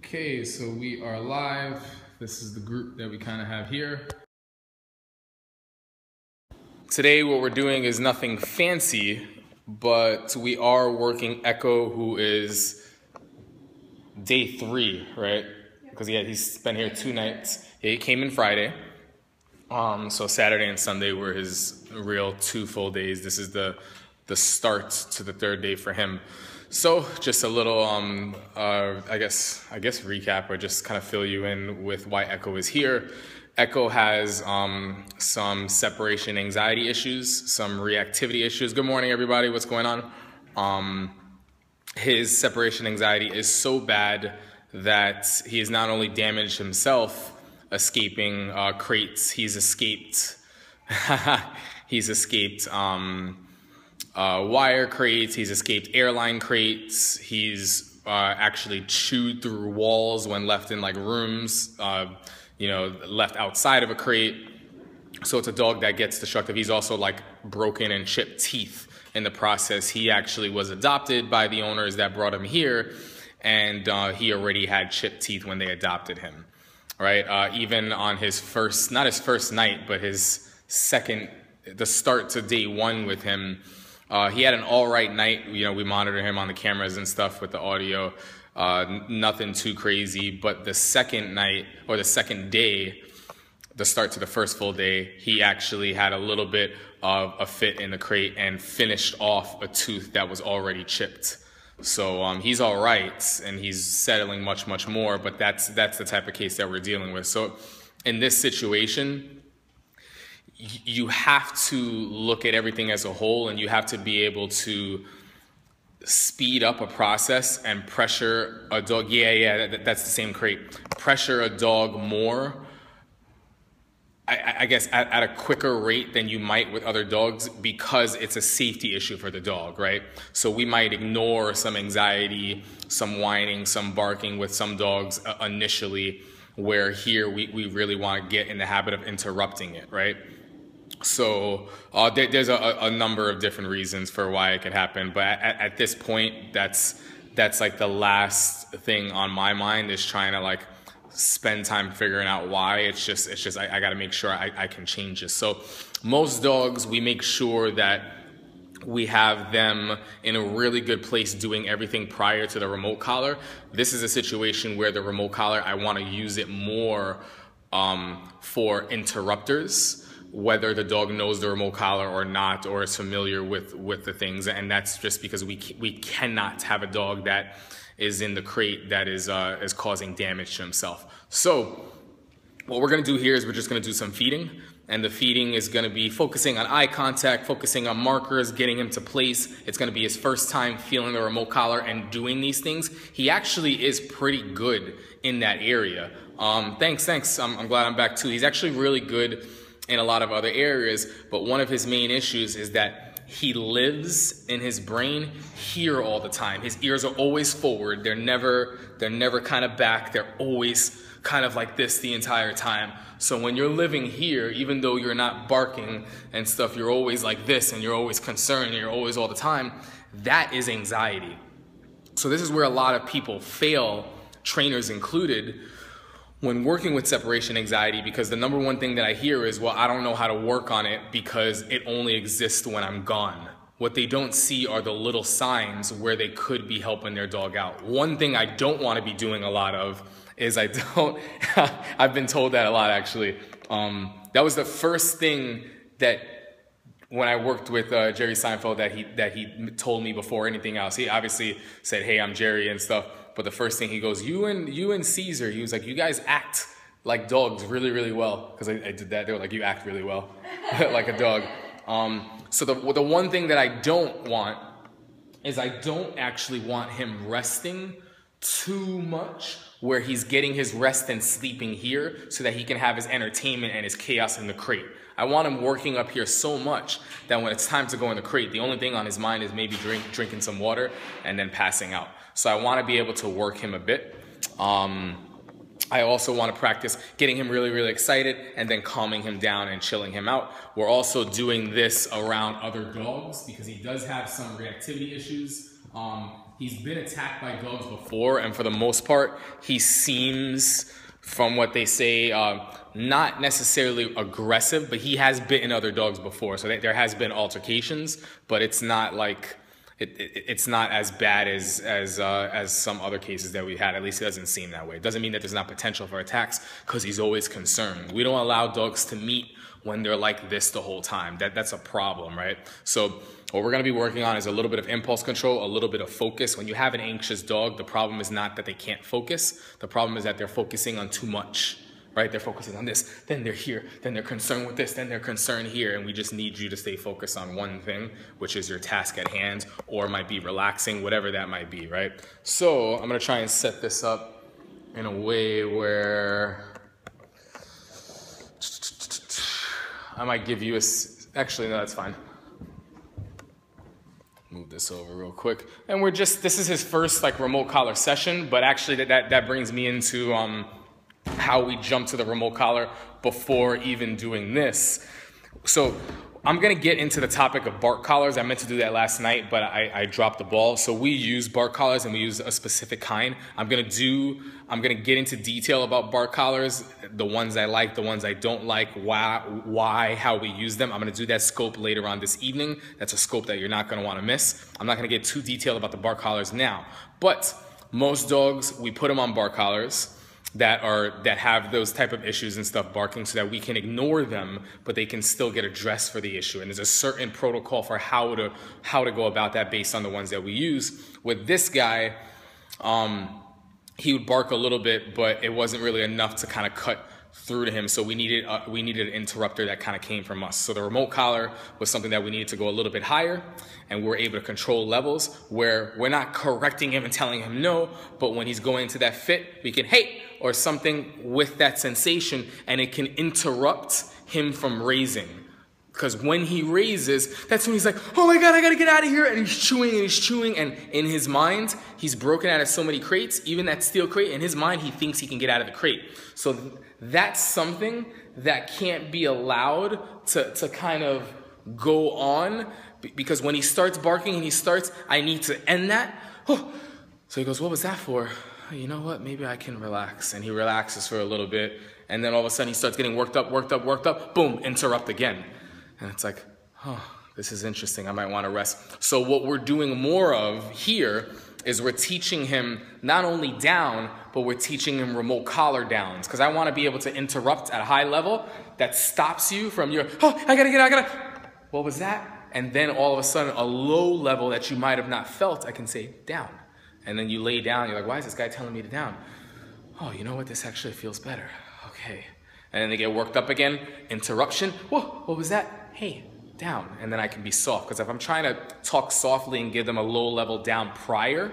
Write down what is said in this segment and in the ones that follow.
Okay, so we are live. This is the group that we kind of have here. Today what we're doing is nothing fancy, but we are working Echo, who is day 3, right? Because he's been here 2 nights. He came in Friday. So Saturday and Sunday were his real 2 full days. This is the start to the 3rd day for him. So just a little, I guess recap, or just kind of fill you in with why Echo is here. Echo has some separation anxiety issues, some reactivity issues. Good morning, everybody. What's going on? His separation anxiety is so bad that he has not only damaged himself escaping crates, he's escaped wire crates, he's escaped airline crates, he's actually chewed through walls when left in like rooms, left outside of a crate. So it's a dog that gets destructive. He's also like broken and chipped teeth in the process. He actually was adopted by the owners that brought him here, and he already had chipped teeth when they adopted him, right? Even on his first, not his first night, but his second, the start to day 1 with him, he had an all right night. We monitor him on the cameras and stuff with the audio. Nothing too crazy. But the second night, or the second day, the start to the first full day, he actually had a little bit of a fit in the crate and finished off a tooth that was already chipped. So he's all right, and he's settling much more. But that's the type of case that we're dealing with. So in this situation, you have to look at everything as a whole, and you have to be able to speed up a process and pressure a dog. That's the same crate. Pressure a dog more, I guess, at a quicker rate than you might with other dogs, because it's a safety issue for the dog, right? So we might ignore some anxiety, some whining, some barking with some dogs initially, where here we really want to get in the habit of interrupting it, right? So there's a number of different reasons for why it could happen, but at this point, that's like the last thing on my mind, is trying to like spend time figuring out why. It's just I got to make sure I can change this. So most dogs, we make sure that we have them in a really good place doing everything prior to the remote collar. This is a situation where the remote collar, I want to use it more for interrupters, whether the dog knows the remote collar or not, or is familiar with the things. And that's just because we cannot have a dog that is in the crate that is causing damage to himself. So what we're going to do here is we're just going to do some feeding. And the feeding is going to be focusing on eye contact, focusing on markers, getting him to place. It's going to be his first time feeling the remote collar and doing these things. He actually is pretty good in that area. Thanks. I'm glad I'm back too. He's actually really good in a lot of other areas, but one of his main issues is that he lives in his brain here all the time. His ears are always forward. They're never kind of back. They're always kind of like this the entire time. So when you're living here, even though you're not barking and stuff, you're always like this, and you're always concerned, and you're always all the time. That is anxiety. So this is where a lot of people fail, trainers included, when working with separation anxiety, because the number one thing that I hear is, well, I don't know how to work on it because it only exists when I'm gone. What they don't see are the little signs where they could be helping their dog out. One thing I don't want to be doing a lot of is I've been told that a lot, actually. That was the first thing that when I worked with Jerry Seinfeld that he told me before anything else. He obviously said, hey, I'm Jerry and stuff. But the first thing he goes, you and Caesar, he was like, you guys act like dogs really well. Because I did that. They were like, you act really well, like a dog. So the one thing that I don't want is I don't actually want him resting too much, where he's getting his rest and sleeping here so that he can have his entertainment and his chaos in the crate. I want him working up here so much that when it's time to go in the crate, the only thing on his mind is maybe drinking some water and then passing out. So I want to be able to work him a bit. I also want to practice getting him really excited and then calming him down and chilling him out. We're also doing this around other dogs because he does have some reactivity issues. He's been attacked by dogs before, and for the most part, he seems, from what they say, not necessarily aggressive, but he has bitten other dogs before. So there has been altercations, but it's not like it's not as bad as some other cases that we had. At least it doesn't seem that way. It doesn't mean that there's not potential for attacks, because he's always concerned. We don't allow dogs to meet when they're like this the whole time. That's a problem, right? So what we're going to be working on is a little bit of impulse control, a little bit of focus. When you have an anxious dog, the problem is not that they can't focus. The problem is that they're focusing on too much, right? They're focusing on this, then they're here, then they're concerned with this, then they're concerned here. And we just need you to stay focused on one thing, which is your task at hand, or might be relaxing, whatever that might be, right? So I'm going to try and set this up in a way where I might give you actually, no, that's fine. Move this over real quick. And this is his first like remote collar session, but actually that brings me into how we jump to the remote collar before even doing this. So I'm gonna get into the topic of bark collars. I meant to do that last night, but I dropped the ball. So we use bark collars, and we use a specific kind. I'm gonna get into detail about bark collars, the ones I like, the ones I don't like, why, how we use them. I'm gonna do that scope later on this evening. That's a scope that you're not gonna wanna miss. I'm not gonna get too detailed about the bark collars now, but most dogs, we put them on bark collars that have those type of issues and stuff barking, so that we can ignore them, but they can still get addressed for the issue. And there's a certain protocol for how to go about that based on the ones that we use. With this guy, he would bark a little bit, but it wasn't really enough to kind of cut through to him. So we needed an interrupter that kind of came from us. So the remote collar was something that we needed to go a little bit higher, and we were able to control levels where we're not correcting him and telling him no, but when he's going into that fit, we can hey, or something with that sensation, and it can interrupt him from raising. Because when he raises, that's when he's like, oh my God, I gotta get out of here. And he's chewing, and in his mind, he's broken out of so many crates, even that steel crate. In his mind, he thinks he can get out of the crate. So that's something that can't be allowed to kind of go on, because when he starts barking and he starts, I need to end that. Oh. So he goes, what was that for? You know what, maybe I can relax. And he relaxes for a little bit, and then all of a sudden he starts getting worked up, boom, interrupt again. And it's like, oh, this is interesting, I might want to rest. So what we're doing more of here is we're teaching him not only down, but we're teaching him remote collar downs, because I want to be able to interrupt at a high level that stops you from your, oh, I gotta, what was that? And then all of a sudden, a low level that you might have not felt, I can say down. And then you lay down, you're like, why is this guy telling me to down? Oh, you know what, this actually feels better. Okay. And then they get worked up again, interruption. Whoa, what was that? Hey, down. And then I can be soft, because if I'm trying to talk softly and give them a low level down prior,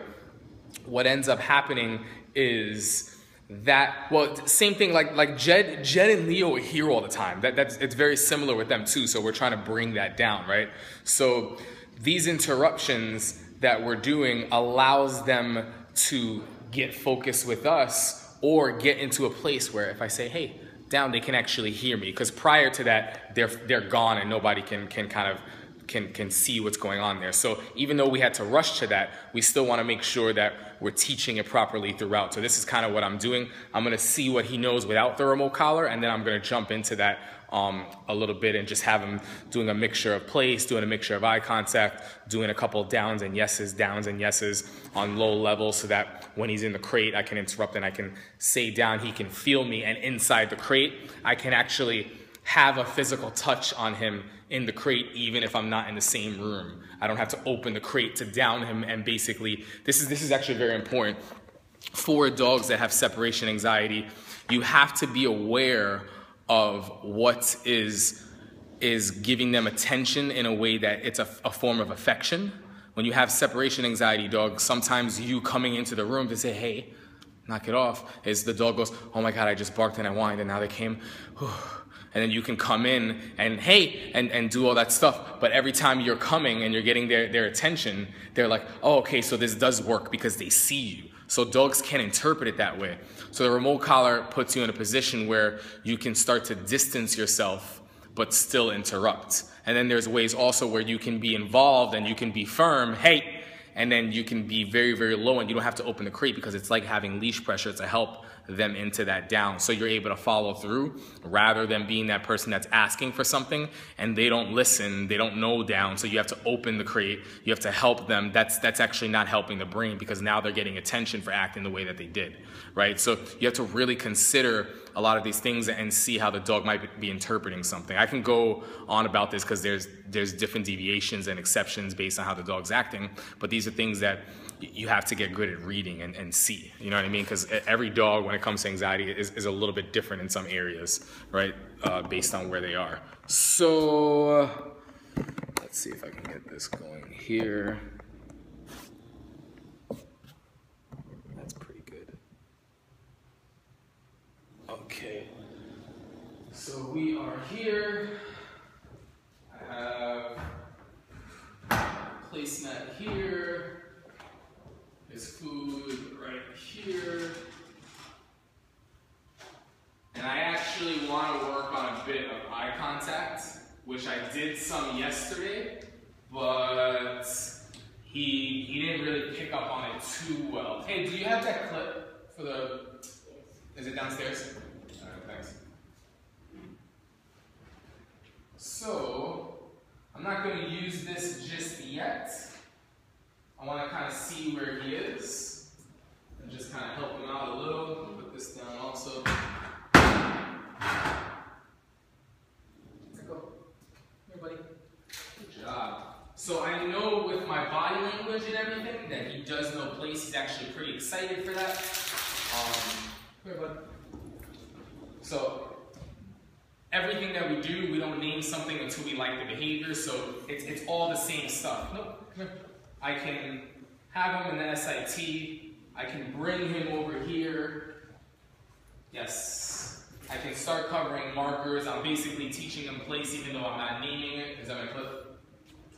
what ends up happening is that, well, same thing like Jed and Leo are here all the time. It's very similar with them too, so we're trying to bring that down, right? So these interruptions that we're doing allows them to get focused with us, or get into a place where if I say, hey, down, they can actually hear me, because prior to that, they're gone and nobody can see what's going on there. So even though we had to rush to that, we still want to make sure that we're teaching it properly throughout. So this is kind of what I'm doing. I'm going to see what he knows without the remote collar, and then I'm going to jump into that a little bit and just have him doing a mixture of place, doing a mixture of eye contact, doing a couple downs and yeses on low levels, so that when he's in the crate, I can interrupt and I can say down, he can feel me, and inside the crate, I can actually have a physical touch on him in the crate, even if I'm not in the same room. I don't have to open the crate to down him, and basically, this is actually very important. For dogs that have separation anxiety, you have to be aware of what is giving them attention in a way that it's a form of affection. When you have separation anxiety dogs, sometimes you coming into the room to say, hey, knock it off, is the dog goes, oh my God, I just barked and I whined and now they came. And then you can come in and hey, and do all that stuff. But every time you're coming and you're getting their attention, they're like, oh, okay, so this does work because they see you. So dogs can interpret it that way. So the remote collar puts you in a position where you can start to distance yourself, but still interrupt. And then there's ways also where you can be involved and you can be firm. Hey, and then you can be very, very low and you don't have to open the crate because it's like having leash pressure to help them into that down. So you're able to follow through rather than being that person that's asking for something and they don't listen, they don't know down. So you have to open the crate, you have to help them. That's actually not helping the brain because now they're getting attention for acting the way that they did, right? So you have to really consider a lot of these things and see how the dog might be interpreting something. I can go on about this because there's different deviations and exceptions based on how the dog's acting, but these are things that you have to get good at reading and see, you know what I mean? Because every dog, when it comes to anxiety, is a little bit different in some areas, right? Based on where they are. So let's see if I can get this going here. That's pretty good. Okay, so we are here. I have placemat here. There's food right here. And I actually want to work on a bit of eye contact, which I did some yesterday, but he didn't really pick up on it too well. Hey, do you have that clip for the, is it downstairs? All right, thanks. So, I'm not going to use this just yet. I want to kind of see where he is and just kind of help him out a little. Put this down also. Go. Here, buddy. Good job. So I know with my body language and everything that he does know place. He's actually pretty excited for that. Here, bud. So everything that we do, we don't name something until we like the behavior. So it's all the same stuff. Nope. Come here. I can have him in the SIT. I can bring him over here. Yes. I can start covering markers. I'm basically teaching him place even though I'm not naming it. Is that my clip?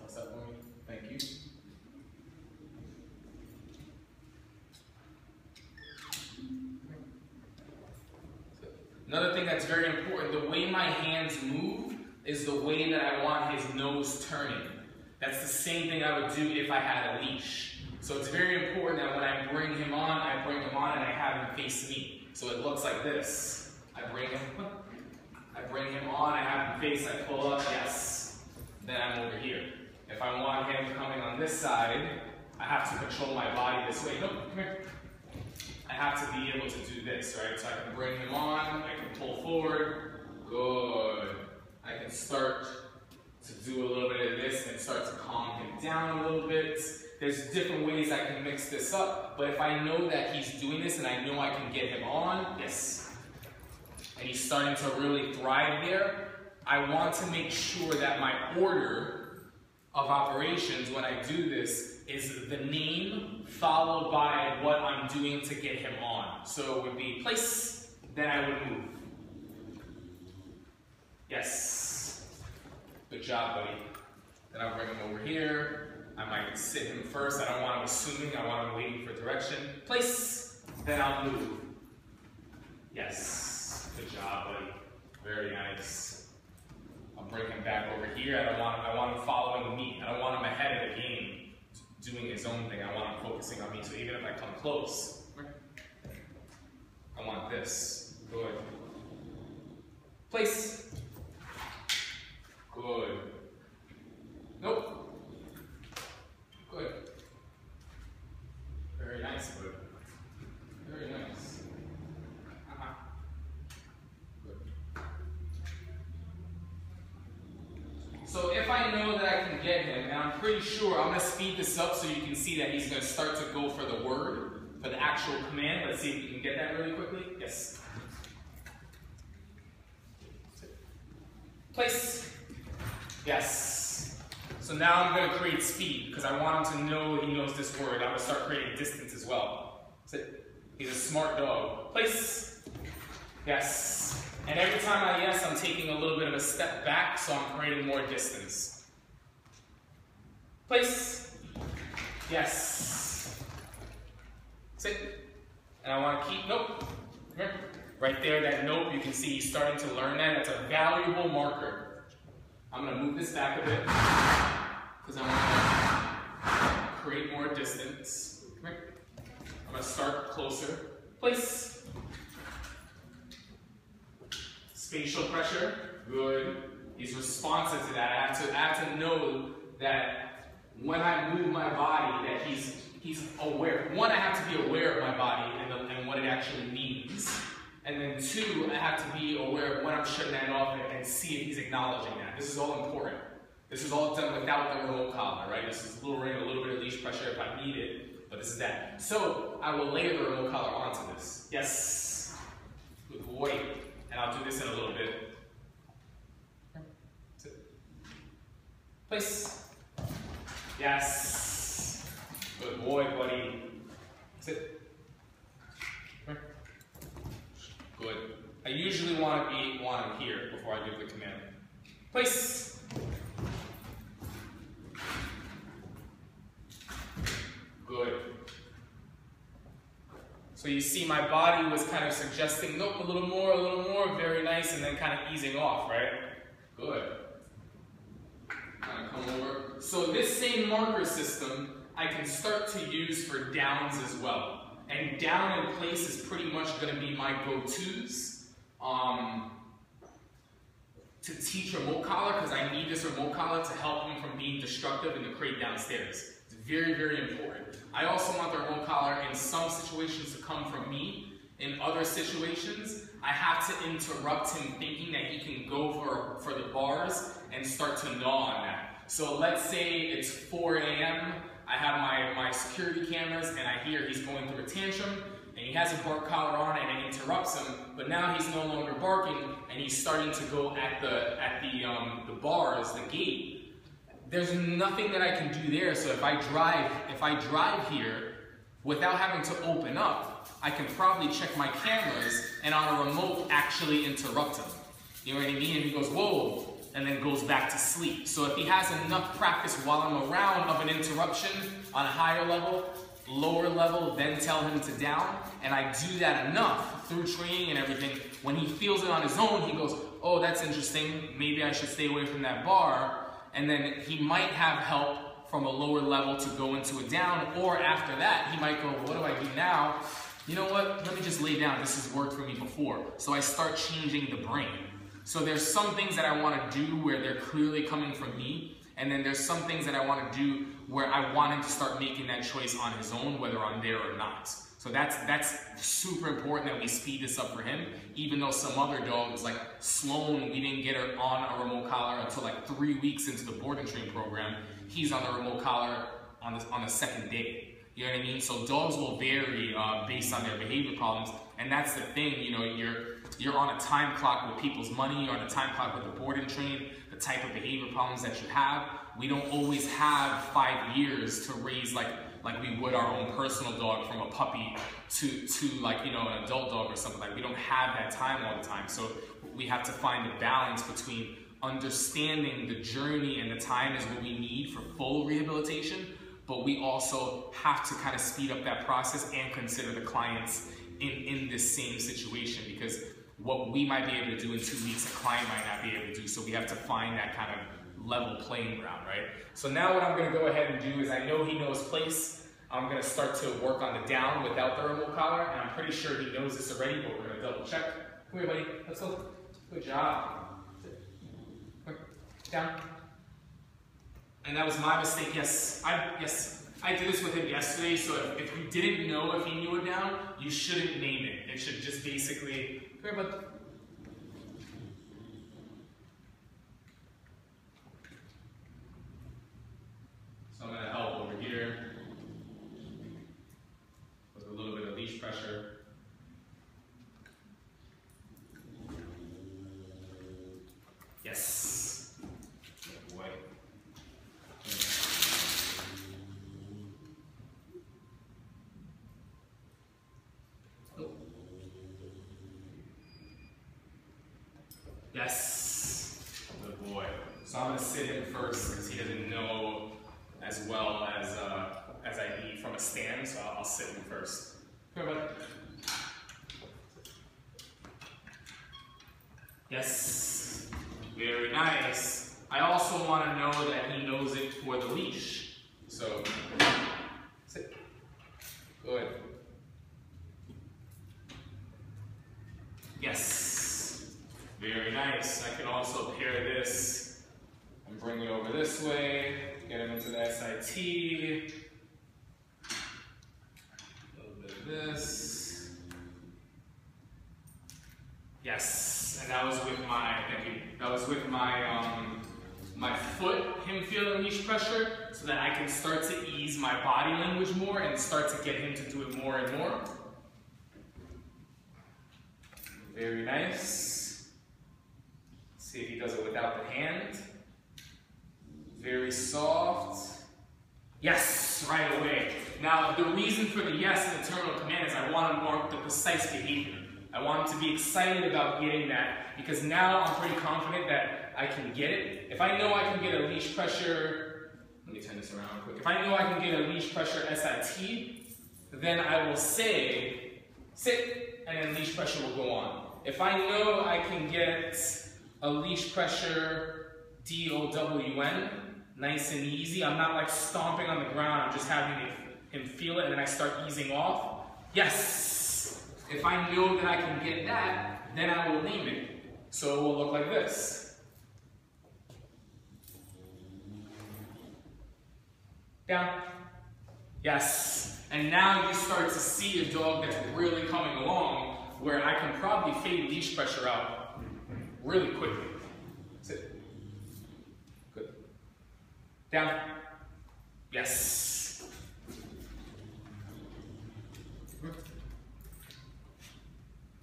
Toss that for me. Thank you. Another thing that's very important, the way my hands move is the way that I want his nose turning. That's the same thing I would do if I had a leash. So it's very important that when I bring him on and I have him face me. So it looks like this. I bring him on, I have him face, I pull up, yes. Then I'm over here. If I want him coming on this side, I have to control my body this way. Nope, come here. I have to be able to do this, right? So I can bring him on, I can pull forward. Good. I can start to do a little bit of this and start to calm him down a little bit. There's different ways I can mix this up, but if I know that he's doing this and I know I can get him on, yes, and he's starting to really thrive there, I want to make sure that my order of operations when I do this is the name followed by what I'm doing to get him on. So it would be place, then I would move. Yes. Good job, buddy. Then I'll bring him over here. I might sit him first. I don't want him assuming. I want him waiting for direction. Place. Then I'll move. Yes. Good job, buddy. Very nice. I'll bring him back over here. I want him following me. I don't want him ahead of the game, doing his own thing. I want him focusing on me. So even if I come close, I want this. Good. Place. Good. Nope. Good. Very nice, bud. Very nice. Good. So if I know that I can get him, and I'm pretty sure, I'm going to speed this up so you can see that he's going to start to go for the word, for the actual command. Let's see if we can get that really quickly. Yes. Place. Yes. So now I'm going to create speed because I want him to know he knows this word. I'm going to start creating distance as well. Sit. He's a smart dog. Place. Yes. And every time I yes, I'm taking a little bit of a step back, so I'm creating more distance. Place. Yes. Sit. And I want to keep, nope. Right there, that nope, you can see he's starting to learn that. That's a valuable marker. I'm going to move this back a bit because I want to create more distance. Come here. I'm going to start closer. Place. Spatial pressure. Good. He's responsive to that. I have to know that when I move my body, that he's aware. One, I have to be aware of my body and what it actually means. And then two, I have to be aware of when I'm shutting that off and see if he's acknowledging that. This is all important. This is all done without the remote collar, right? This is a little ring, a little bit of leash pressure if I need it, but this is that. So I will layer the remote collar onto this. Yes. Good boy. And I'll do this in a little bit. Place. Yes. Good boy, buddy. Sit. Good. I usually want him here before I give the command. Place. Good. So you see my body was kind of suggesting, nope, a little more, very nice, and then kind of easing off, right? Good. Kind of come over. So this same marker system, I can start to use for downs as well. And down in place is pretty much going to be my go-tos to teach remote collar, because I need this remote collar to help him from being destructive in the crate downstairs. It's very, very important. I also want the remote collar in some situations to come from me. In other situations, I have to interrupt him thinking that he can go for the bars and start to gnaw on that. So let's say it's 4 a.m. I have my security cameras and I hear he's going through a tantrum and he has a bark collar on and it interrupts him, but now he's no longer barking and he's starting to go at the bars, the gate. There's nothing that I can do there, so if I drive here without having to open up, I can probably check my cameras and on a remote actually interrupt him. You know what I mean? And he goes, whoa, and then goes back to sleep. So if he has enough practice while I'm around of an interruption on a higher level, lower level, then tell him to down, and I do that enough through training and everything, when he feels it on his own, he goes, oh, that's interesting, maybe I should stay away from that bar, and then he might have help from a lower level to go into a down, or after that, he might go, what do I do now? You know what, let me just lay down, this has worked for me before. So I start changing the brain. So there's some things that I want to do where they're clearly coming from me, and then there's some things that I want to do where I want him to start making that choice on his own, whether I'm there or not. So that's super important that we speed this up for him, even though some other dogs, like Sloan, we didn't get her on a remote collar until like 3 weeks into the board and train program. He's on the remote collar on the second day. You know what I mean? So dogs will vary based on their behavior problems, and that's the thing, you know, you're on a time clock with people's money, you're on a time clock with the board and train, the type of behavior problems that you have. We don't always have 5 years to raise like we would our own personal dog from a puppy to like, you know, an adult dog or something. Like, we don't have that time all the time. So we have to find a balance between understanding the journey and the time is what we need for full rehabilitation, but we also have to kind of speed up that process and consider the clients in this same situation, because what we might be able to do in 2 weeks, a client might not be able to do. So we have to find that kind of level playing ground, right? So now what I'm going to go ahead and do is, I know he knows place. I'm going to start to work on the down without the remote collar, and I'm pretty sure he knows this already, but we're going to double check. Come here, buddy. Let's go. Good job. Down. And that was my mistake. Yes, I did this with him yesterday, so if you didn't know if he knew it down, you shouldn't name it. It should just basically, come here, bud. So I'm going to help over here with a little bit of leash pressure. Yes. Good boy. Yes. Good boy. So I'm going to sit him first because he doesn't know as well as I need from a stand, so I'll sit him first. Come here, bud. Yes. Very nice. I also want to know that he knows it for the leash. So Yes. Very nice. I can also pair this and bring it over this way, get him into the SIT. A little bit of this. Yes. And that was with my, thank you, that was with my foot, him feeling leash pressure, so that I can start to ease my body language more and start to get him to do it more and more. Very nice. See if he does it without the hand. Very soft. Yes, right away. Now, the reason for the yes in the terminal command is I want to mark the precise behavior. I want him to be excited about getting that, because now I'm pretty confident that I can get it. If I know I can get a leash pressure, let me turn this around quick. If I know I can get a leash pressure SIT, then I will say, sit, and then leash pressure will go on. If I know I can get a leash pressure DOWN, nice and easy, I'm not like stomping on the ground, I'm just having him feel it, and then I start easing off. Yes! If I know that I can get that, then I will name it. So it will look like this. Down. Yes. And now you start to see a dog that's really coming along, where I can probably fade leash pressure out really quickly. Sit. Good. Down. Yes.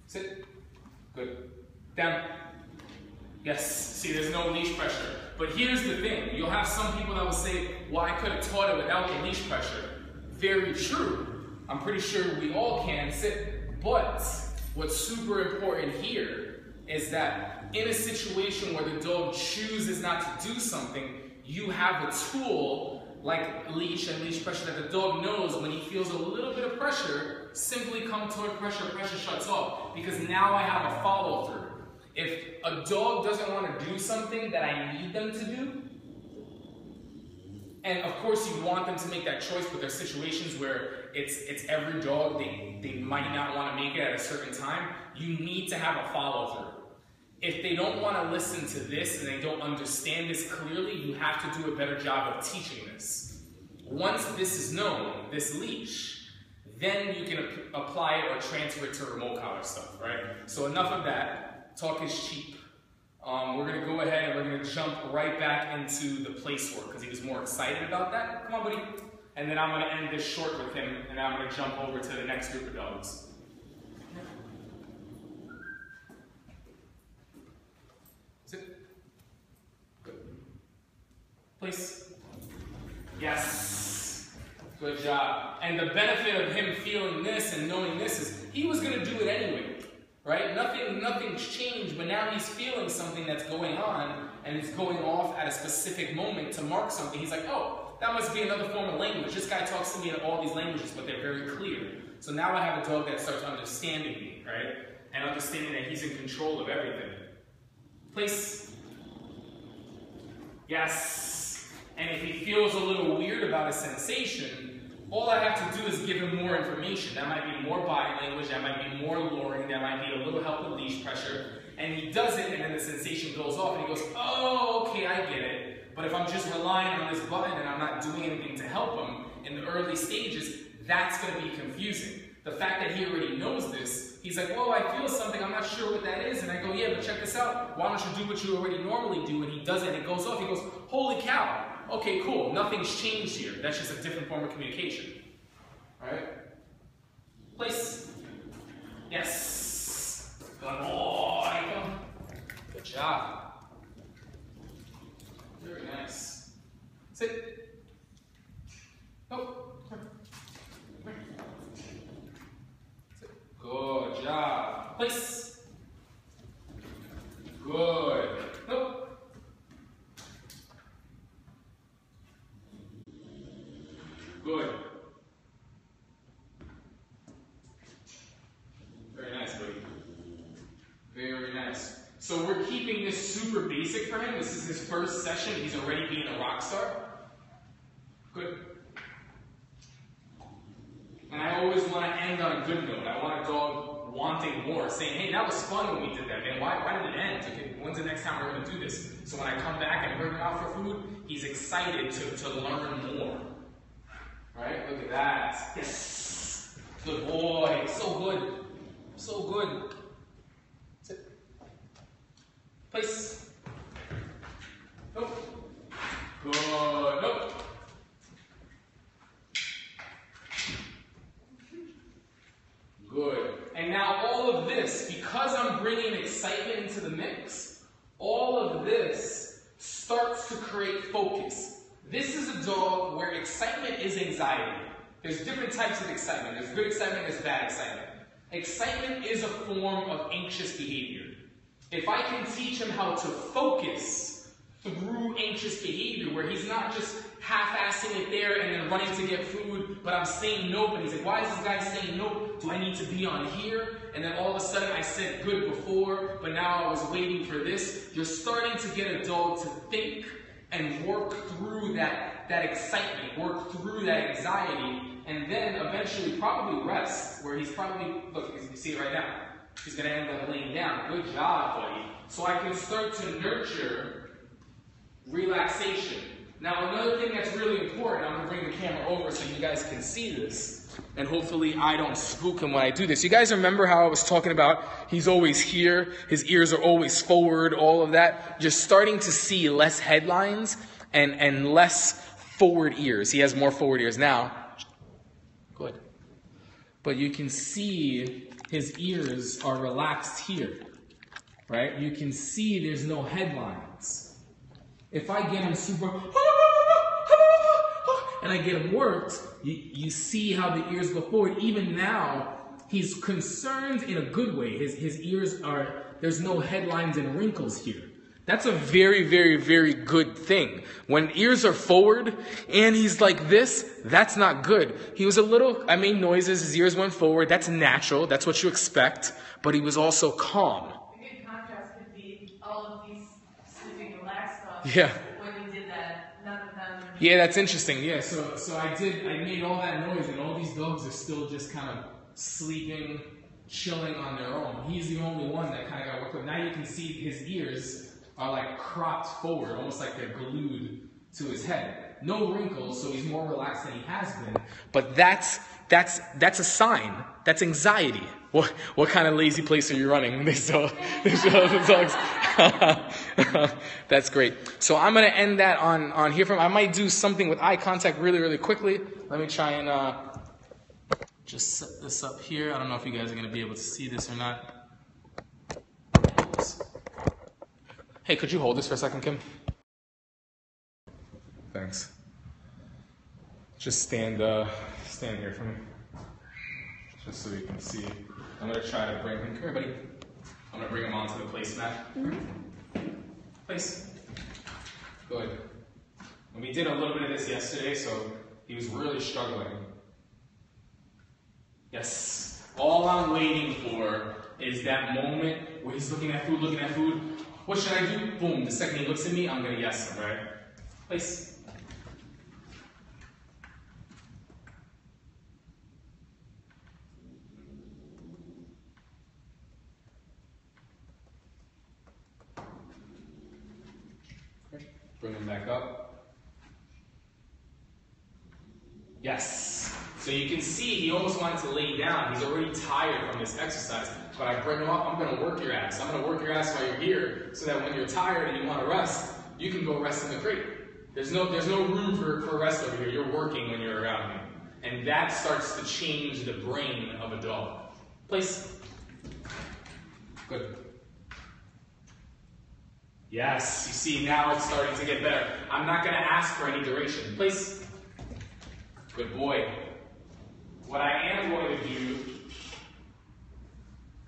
Sit. Good. Down. Yes. See, there's no leash pressure. But here's the thing. You'll have some people that will say, well, I could have taught it without the leash pressure. Very true. I'm pretty sure we all can sit. But what's super important here is that in a situation where the dog chooses not to do something, you have a tool like leash and leash pressure that the dog knows when he feels a little bit of pressure, simply come toward pressure, pressure shuts off. Because now I have a follow through. If a dog doesn't want to do something that I need them to do, and of course you want them to make that choice, but there's situations where it's every dog, they might not want to make it at a certain time, you need to have a follow through. If they don't want to listen to this and they don't understand this clearly, you have to do a better job of teaching this. Once this is known, this leash, then you can apply it or transfer it to remote collar stuff, right? So enough of that. Talk is cheap. We're going to go ahead and we're going to jump right back into the place work because he was more excited about that. Come on, buddy. And then I'm going to end this short with him, and I'm going to jump over to the next group of dogs. Sit. Good. Place. Yes. Good job. And the benefit of him feeling this and knowing this is he was going to do it anyway. Right? Nothing's changed, but now he's feeling something that's going on, and it's going off at a specific moment to mark something. He's like, oh, that must be another form of language. This guy talks to me in all these languages, but they're very clear. So now I have a dog that starts understanding me, right? And understanding that he's in control of everything. Place. Yes. And if he feels a little weird about a sensation, all I have to do is give him more information. That might be more body language, that might be more luring, that might be a little help with leash pressure. And he does it, and then the sensation goes off, and he goes, oh, okay, I get it. But if I'm just relying on this button and I'm not doing anything to help him in the early stages, that's going to be confusing. The fact that he already knows this, he's like, whoa, I feel something, I'm not sure what that is. And I go, yeah, but check this out. Why don't you do what you already normally do? And he does it, and it goes off. He goes, holy cow. Okay, cool. Nothing's changed here. That's just a different form of communication. All right? Place. Yes. Good boy. Good job. Very nice. Sit. Oh. Sit. Good job. Place. Good. Nope. Good. Very nice, buddy. Very nice. So we're keeping this super basic for him. This is his first session. He's already being a rock star. Good. And I always want to end on a good note. I want a dog wanting wanting more, saying, hey, that was fun when we did that, man. Why did it end? Okay, when's the next time we're going to do this? So when I come back and bring him out for food, he's excited to learn more. All right, look at that. Yes. Good boy. So good. So good. Sit. Place. Nope. Good. Nope. Good. And now all of this, because I'm bringing excitement into the mix, all of this starts to create focus. This is a dog where excitement is anxiety. There's different types of excitement. There's good excitement, there's bad excitement. Excitement is a form of anxious behavior. If I can teach him how to focus through anxious behavior, where he's not just half-assing it there and then running to get food, but I'm saying no, but he's like, why is this guy saying no? Do I need to be on here? And then all of a sudden I said good before, but now I was waiting for this. You're starting to get a dog to think and work through that excitement, work through that anxiety, and then eventually probably rest, where he's probably, look, you see it right now. He's going to end up laying down. Good job, buddy. So I can start to nurture relaxation. Now, another thing that's really important, I'm going to bring the camera over so you guys can see this, and hopefully I don't spook him when I do this. You guys remember how I was talking about he's always here, his ears are always forward, all of that? You're starting to see less headlines and less forward ears. He has more forward ears now. Good. But you can see his ears are relaxed here, right? You can see there's no headlines. If I get him super, and I get him worked, you see how the ears go forward. Even now, he's concerned in a good way. His ears are, there's no headlines and wrinkles here. That's a very, very, very good thing. When ears are forward and he's like this, that's not good. He was a little, I made noises, his ears went forward. That's natural. That's what you expect. But he was also calm. A good contrast could be all of these sleeping relaxed stuff. Yeah. When you did that, none of them. Yeah, that's interesting. Yeah, so I made all that noise and all these dogs are still just kind of sleeping, chilling on their own. He's the only one that kind of got worked up. Now you can see his ears are like cropped forward, almost like they're glued to his head. No wrinkles, so he's more relaxed than he has been. But that's a sign. That's anxiety. What kind of lazy place are you running? They show the dogs. That's great. So I'm going to end that on here. I might do something with eye contact really, really quickly. Let me try and just set this up here. I don't know if you guys are going to be able to see this or not. Hey, could you hold this for a second, Kim? Thanks. Just stand here for me. Just so you can see. I'm going to try to bring him, come here, buddy. I'm going to bring him onto the placemat. Place. Good. And we did a little bit of this yesterday, so he was really struggling. Yes. All I'm waiting for is that moment where he's looking at food. What should I do? Boom. The second he looks at me, I'm going to yes him, right? Place. Okay. Bring him back up. Yes. So you can see he almost wanted to lay down. He's already tired from this exercise. But I bring him up, I'm going to work your ass. I'm going to work your ass while you're here so that when you're tired and you want to rest, you can go rest in the crate. There's no room for rest over here. You're working when you're around me. And that starts to change the brain of a dog. Place. Good. Yes, you see, now it's starting to get better. I'm not going to ask for any duration. Place. Good boy. What I am going to do,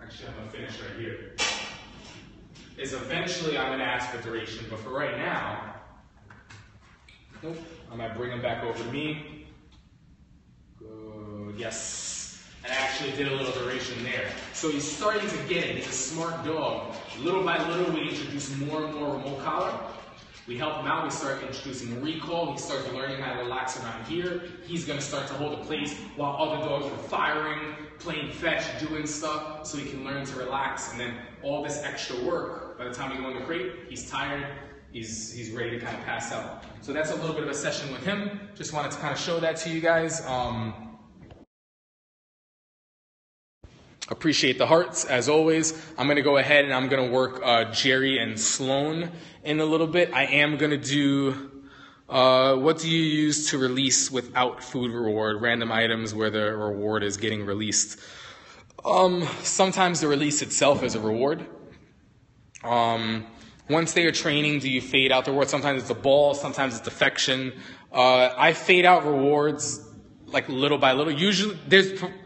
actually I'm going to finish right here, is eventually I'm going to ask for duration, but for right now, nope, I might bring him back over to me. Good, yes. And I actually did a little duration there. So he's starting to get it. He's a smart dog. Little by little, we introduce more and more remote collar. We help him out. We start introducing recall. He starts learning how to relax around here. He's going to start to hold a place while other dogs are firing playing fetch, doing stuff, so he can learn to relax. And then all this extra work, by the time we go in the crate, he's tired, he's ready to kind of pass out. So that's a little bit of a session with him. Just wanted to kind of show that to you guys. Appreciate the hearts, as always. I'm going to go ahead and I'm going to work Jerry and Sloan in a little bit. I am going to do, what do you use to release without food reward? Random items where the reward is getting released. Sometimes the release itself is a reward. Once they are training, do you fade out the reward? Sometimes it's the ball, sometimes it's affection. I fade out rewards like little by little. Usually,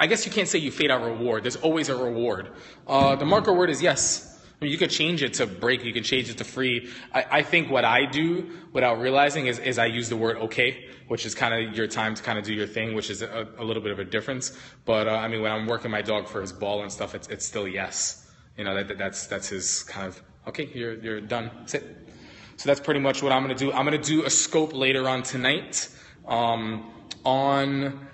I guess you can't say you fade out reward. There's always a reward. The marker word is yes. I mean, you could change it to break, you can change it to free. I think what I do without realizing is I use the word okay, which is kind of your time to kind of do your thing, which is a little bit of a difference. But I mean, when I'm working my dog for his ball and stuff, it's still yes. You know, that's his kind of, okay, you're done, sit. So that's pretty much what I'm going to do. I'm going to do a scope later on tonight on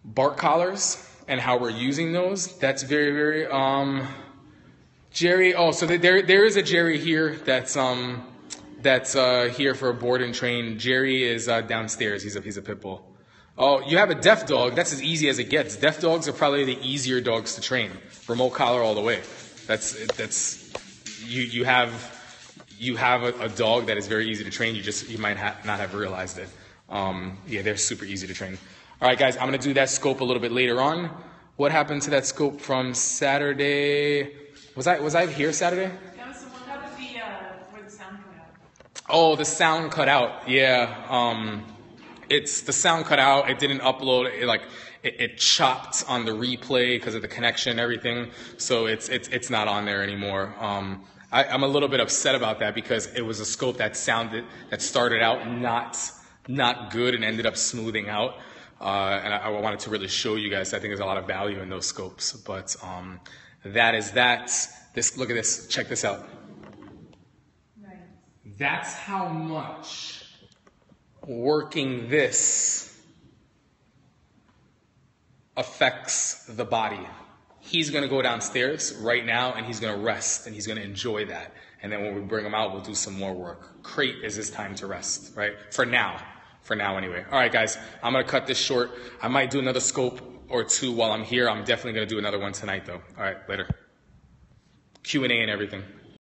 bark collars and how we're using those. That's very, very, Jerry, oh, so there is a Jerry here that's here for a board and train. Jerry is downstairs. He's a pit bull. Oh, you have a deaf dog. That's as easy as it gets. Deaf dogs are probably the easier dogs to train. Remote collar all the way. You have a dog that is very easy to train. You might not have realized it. Yeah, they're super easy to train. All right, guys, I'm going to do that scope a little bit later on. What happened to that scope from Saturday? Was I here Saturday? That was the where the sound cut out. Oh, the sound cut out. Yeah. It's the sound cut out. It didn't upload. It chopped on the replay because of the connection and everything. So it's not on there anymore. I'm a little bit upset about that because it was a scope that started out not good and ended up smoothing out. And I wanted to really show you guys. I think there's a lot of value in those scopes. But that is that. Look at this. Check this out. Right. That's how much working this affects the body. He's going to go downstairs right now and he's going to rest and he's going to enjoy that. And then when we bring him out, we'll do some more work. Crate is his time to rest, right? For now anyway. All right, guys, I'm going to cut this short. I might do another scope or two while I'm here. I'm definitely going to do another one tonight, though. All right, later. Q&A and everything.